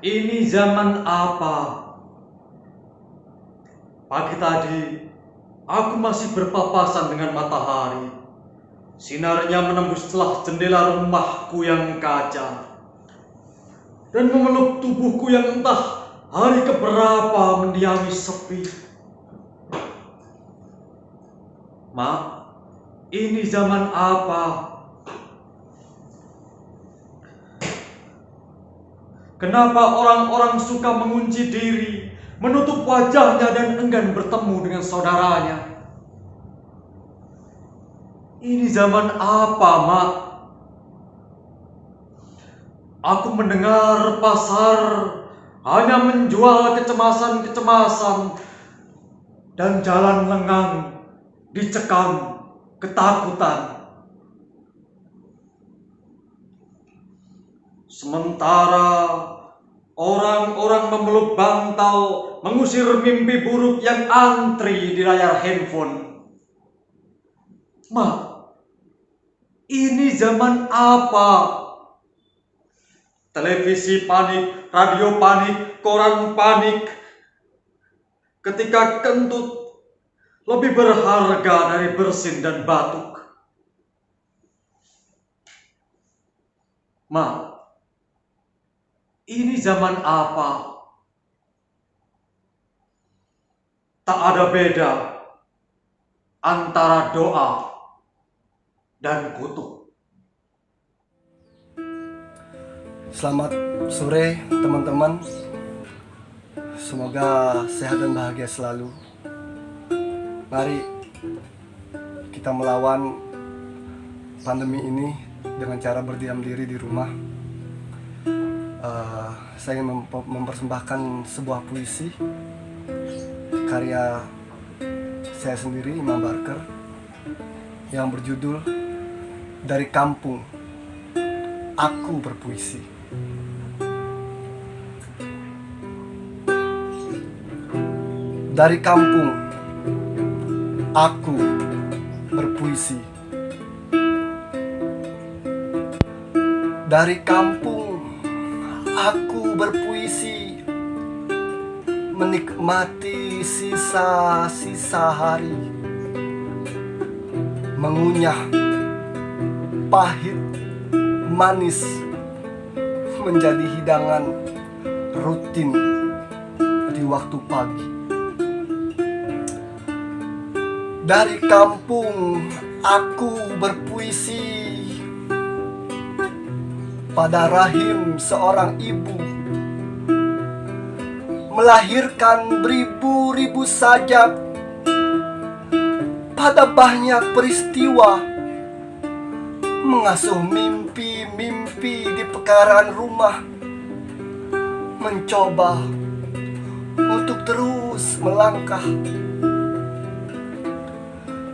Ini zaman apa? Pagi tadi, aku masih berpapasan dengan matahari. Sinarnya menembus celah jendela rumahku yang kaca dan memeluk tubuhku yang entah hari keberapa mendiami sepi. Mak, ini zaman apa? Kenapa orang-orang suka mengunci diri, menutup wajahnya dan enggan bertemu dengan saudaranya? Ini zaman apa, Mak? Aku mendengar pasar hanya menjual kecemasan-kecemasan dan jalan lengang dicekam ketakutan. Sementara orang-orang memeluk bantal mengusir mimpi buruk yang antri di layar handphone. Ma, ini zaman apa? Televisi panik, radio panik, koran panik. Ketika kentut lebih berharga dari bersin dan batuk. Ma, ini zaman apa? Tak ada beda antara doa dan kutuk. Selamat sore teman-teman. Semoga sehat dan bahagia selalu. Mari kita melawan pandemi ini dengan cara berdiam diri di rumah. Saya ingin mempersembahkan sebuah puisi karya saya sendiri, Imam Barker, yang berjudul Dari Kampung Aku Berpuisi. Dari kampung aku berpuisi. Dari kampung aku berpuisi, menikmati sisa-sisa hari, mengunyah pahit manis menjadi hidangan rutin di waktu pagi. Dari kampung aku berpuisi, pada rahim seorang ibu, melahirkan beribu-ribu sajak, pada banyak peristiwa, mengasuh mimpi-mimpi di pekarangan rumah, mencoba untuk terus melangkah.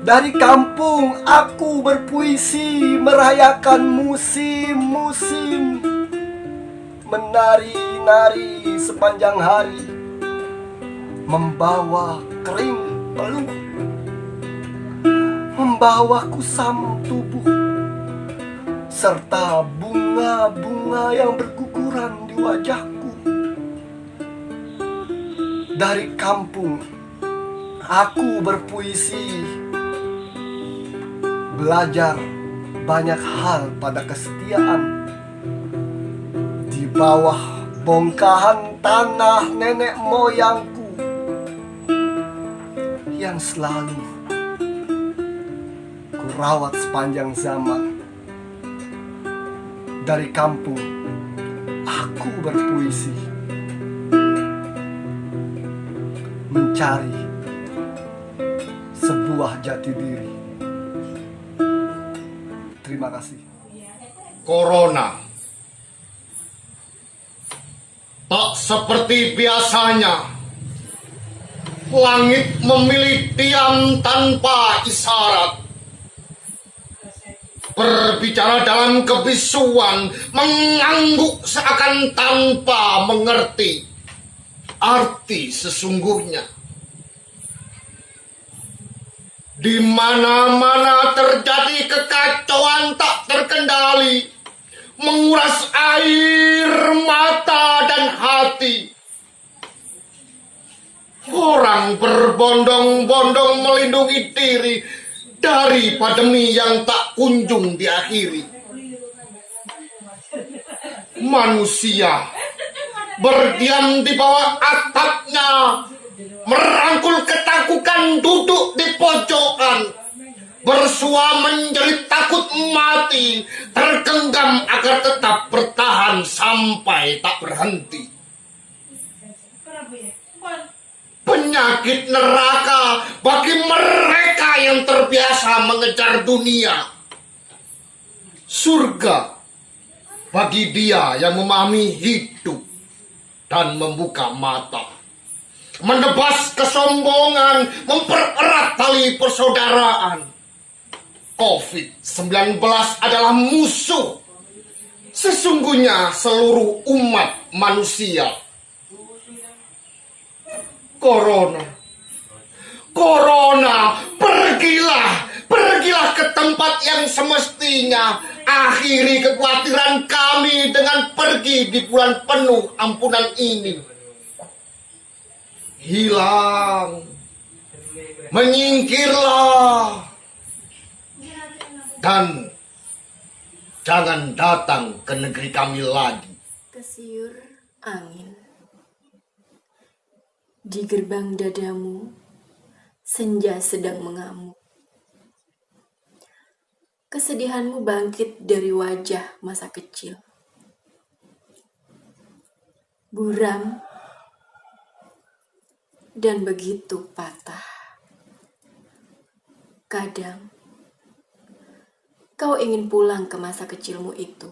Dari kampung aku berpuisi, merayakan musim-musim, menari-nari sepanjang hari, membawa kering peluh, membawa kusam tubuh, serta bunga-bunga yang berguguran di wajahku. Dari kampung aku berpuisi, belajar banyak hal pada kesetiaan di bawah bongkahan tanah nenek moyangku yang selalu kurawat sepanjang zaman. Dari kampung aku berpuisi, mencari sebuah jati diri. Terima kasih. Corona tak seperti biasanya. Langit memilih diam tanpa isyarat. Berbicara dalam kebisuan, mengangguk seakan tanpa mengerti arti sesungguhnya. Di mana-mana terjadi kekacauan tak terkendali, menguras air mata dan hati. Orang berbondong-bondong melindungi diri dari pandemi yang tak kunjung diakhiri. Manusia berdiam di bawah atapnya, merangkul ketakutan duduk di pojokan, bersua menjerit takut mati, tergenggam agar tetap bertahan sampai tak berhenti. Penyakit neraka bagi mereka yang terbiasa mengejar dunia. Surga bagi dia yang memahami hidup dan membuka mata. Menebas kesombongan, mempererat tali persaudaraan. COVID-19 adalah musuh. Sesungguhnya seluruh umat manusia. Corona, pergilah ke tempat yang semestinya. Akhiri kekhawatiran kami dengan pergi di bulan penuh ampunan ini. Hilang, menyingkirlah, dan jangan datang ke negeri kami lagi. Kesiur angin di gerbang dadamu, senja sedang mengamuk. Kesedihanmu bangkit dari wajah masa kecil. Buram dan begitu patah. Kadang kau ingin pulang ke masa kecilmu itu.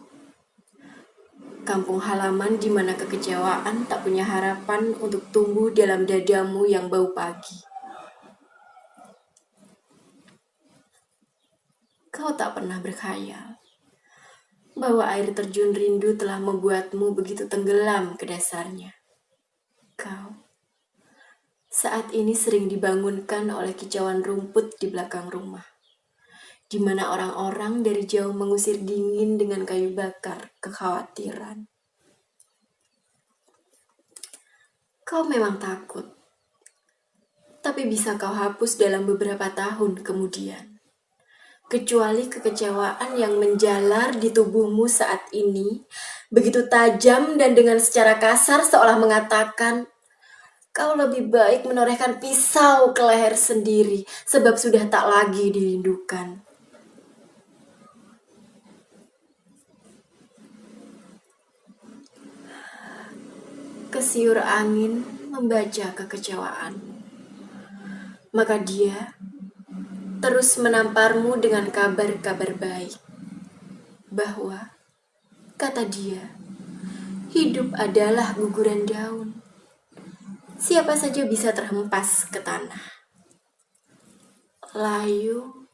Kampung halaman di mana kekecewaan tak punya harapan untuk tumbuh dalam dadamu yang bau pagi. Kau tak pernah berkhayal bahwa air terjun rindu telah membuatmu begitu tenggelam ke dasarnya. Kau saat ini sering dibangunkan oleh kicauan rumput di belakang rumah, di mana orang-orang dari jauh mengusir dingin dengan kayu bakar kekhawatiran. Kau memang takut, tapi bisa kau hapus dalam beberapa tahun kemudian. Kecuali kekecewaan yang menjalar di tubuhmu saat ini, begitu tajam dan dengan secara kasar seolah mengatakan, kau lebih baik menorehkan pisau ke leher sendiri, sebab sudah tak lagi dirindukan. Kesiur angin membaca kekecewaanmu. Maka dia terus menamparmu dengan kabar-kabar baik. Bahwa, kata dia, hidup adalah guguran daun. Siapa saja bisa terhempas ke tanah. Layu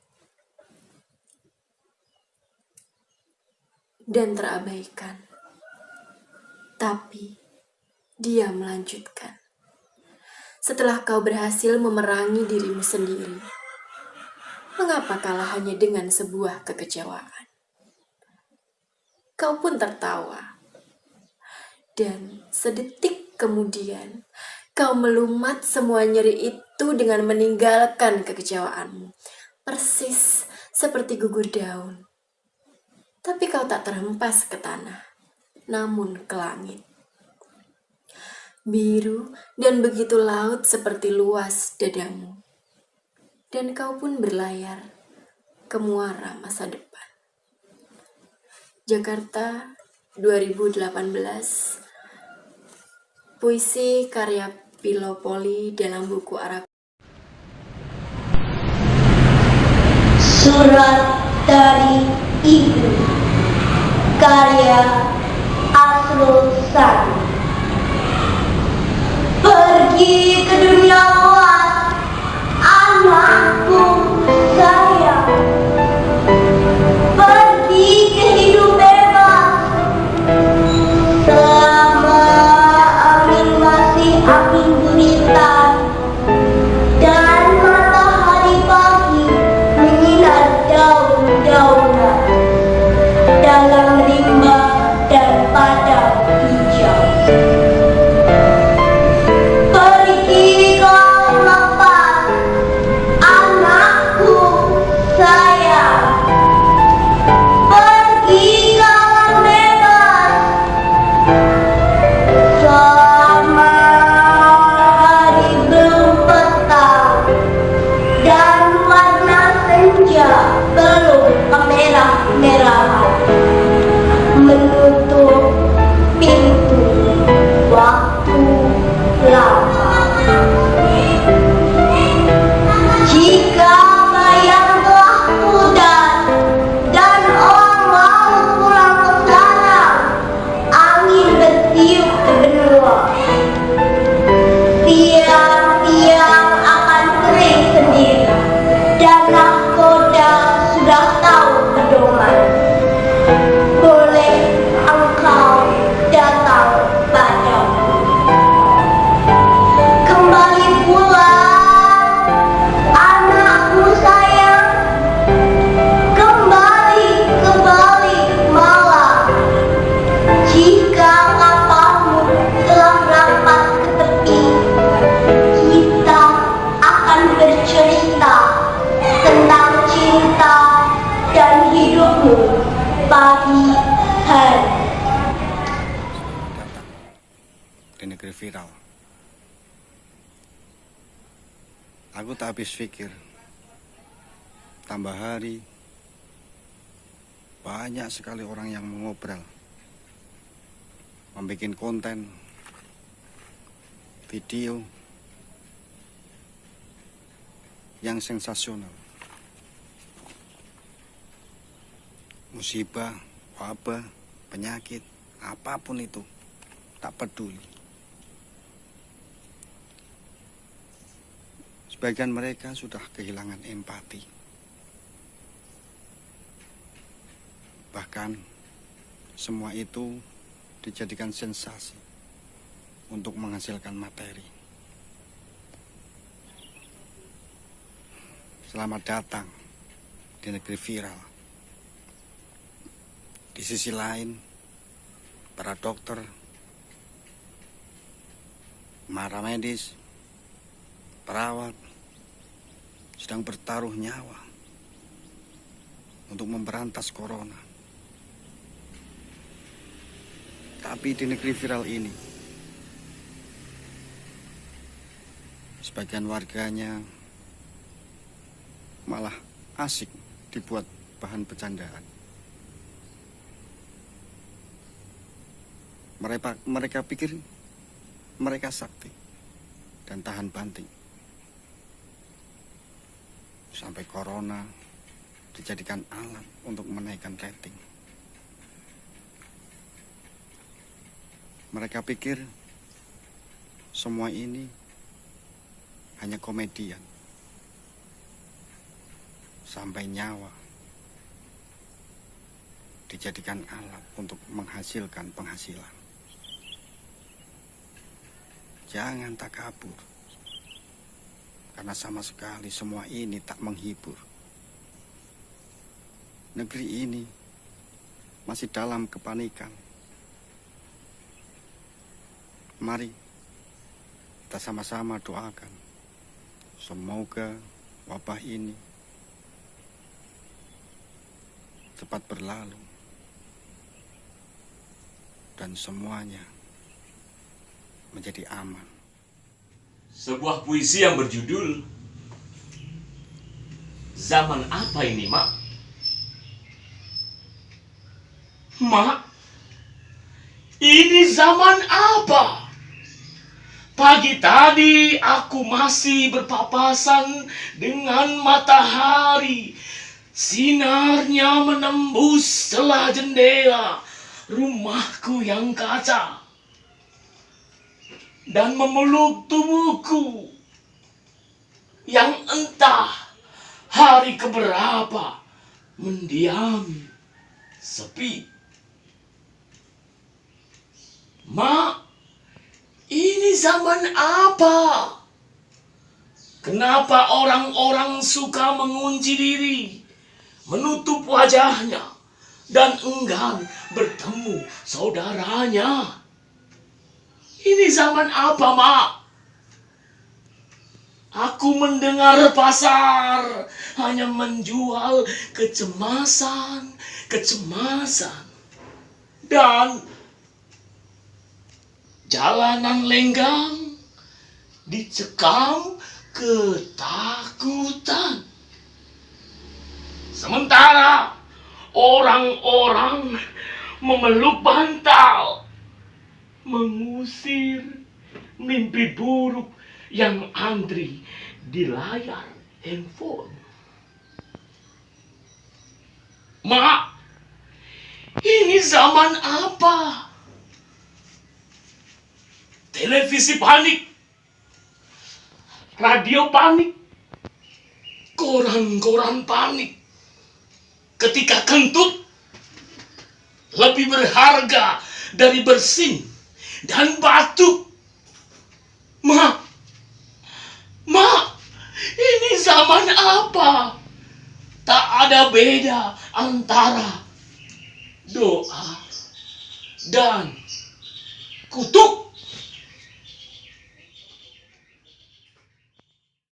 dan terabaikan. Tapi dia melanjutkan. Setelah kau berhasil memerangi dirimu sendiri, mengapa kalah hanya dengan sebuah kekecewaan? Kau pun tertawa. Dan sedetik kemudian, kau melumat semua nyeri itu dengan meninggalkan kekecewaanmu. Persis seperti gugur daun. Tapi kau tak terhempas ke tanah, namun ke langit. Biru dan begitu laut seperti luas dadamu. Dan kau pun berlayar ke muara masa depan. Jakarta 2018. Puisi karya Pilopoli dalam buku Arab. Surat dari Ibu, karya Asrul Sani. Pergi ke dunia luar, anakku sayang. Pergi ke hidup bebas, selama angin masih angin guritan dan matahari pagi menyinar daun-daunan dalam rimba viral. Aku tak habis pikir. Tambah hari, banyak sekali orang yang mengobrol, membuat konten, video yang sensasional. Musibah, wabah, penyakit, apapun itu, tak peduli. Sebagian mereka sudah kehilangan empati. Bahkan semua itu dijadikan sensasi untuk menghasilkan materi. Selamat datang di negeri viral. Di sisi lain, para dokter, para medis, perawat sedang bertaruh nyawa untuk memberantas corona. Tapi di negeri viral ini, sebagian warganya malah asik dibuat bahan bercandaan. Mereka pikir mereka sakti dan tahan banting. Sampai corona dijadikan alat untuk menaikkan rating. Mereka pikir semua ini hanya komedian. Sampai nyawa dijadikan alat untuk menghasilkan penghasilan. Jangan takabur, karena sama sekali semua ini tak menghibur. Negeri ini masih dalam kepanikan. Mari kita sama-sama doakan, semoga wabah ini cepat berlalu dan semuanya menjadi aman. Sebuah puisi yang berjudul Zaman Apa Ini, Mak? Mak, ini zaman apa? Pagi tadi aku masih berpapasan dengan matahari. Sinarnya menembus celah jendela rumahku yang kaca dan memeluk tubuhku yang entah hari keberapa mendiami sepi. Mak, ini zaman apa? Kenapa orang-orang suka mengunci diri, menutup wajahnya, dan enggan bertemu saudaranya? Ini zaman apa, Mak? Aku mendengar pasar hanya menjual kecemasan, dan jalanan lenggang dicekam ketakutan. Sementara orang-orang memeluk bantal, mengusir mimpi buruk yang antri di layar handphone. Mak, ini zaman apa? Televisi panik, radio panik, koran-koran panik. Ketika kentut lebih berharga dari bersin dan batuk. Mak, ini zaman apa? Tak ada beda antara doa dan kutuk.